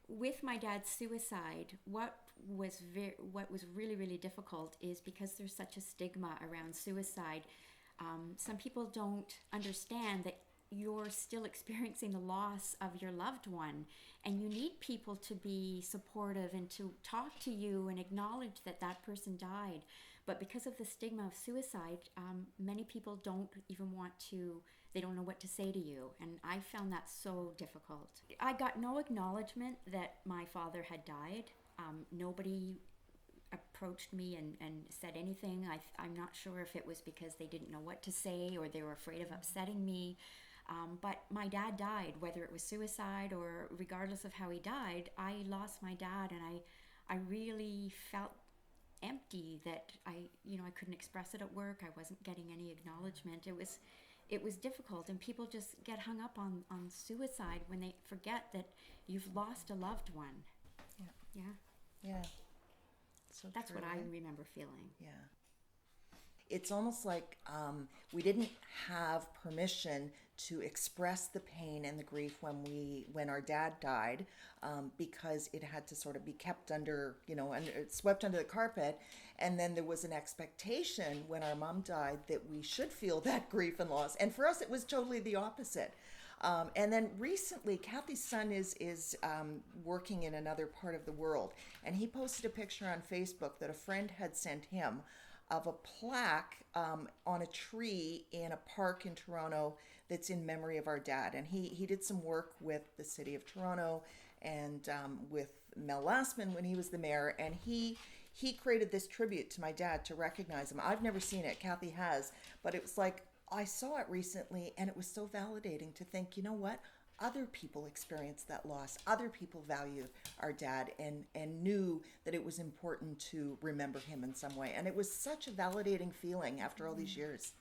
with my dad's suicide, what was really, really difficult is because there's such a stigma around suicide. Some people don't understand that you're still experiencing the loss of your loved one, and you need people to be supportive and to talk to you and acknowledge that that person died. But because of the stigma of suicide, many people don't even want to, they don't know what to say to you, and I found that so difficult. I got no acknowledgement that my father had died. Nobody approached me and said anything. I'm not sure if it was because they didn't know what to say or they were afraid of upsetting me. But my dad died, whether it was suicide or regardless of how he died. I lost my dad, and I really felt empty that I couldn't express it at work. I wasn't getting any acknowledgement. It was difficult, and people just get hung up on suicide when they forget that you've lost a loved one. Yeah. Yeah. Yeah. So That's true, what I right? remember feeling. Yeah. It's almost like we didn't have permission to express the pain and the grief when our dad died, because it had to sort of be kept under, swept under the carpet. And then there was an expectation when our mom died that we should feel that grief and loss. And for us, it was totally the opposite. And then recently, Kathy's son is working in another part of the world, and he posted a picture on Facebook that a friend had sent him of a plaque on a tree in a park in Toronto that's in memory of our dad. And he did some work with the city of Toronto and with Mel Lastman when he was the mayor, and he created this tribute to my dad to recognize him. I've never seen it, Kathy has, but it was like, I saw it recently, and it was so validating to think, you know what? Other people experienced that loss. Other people valued our dad and knew that it was important to remember him in some way. And it was such a validating feeling after all these years.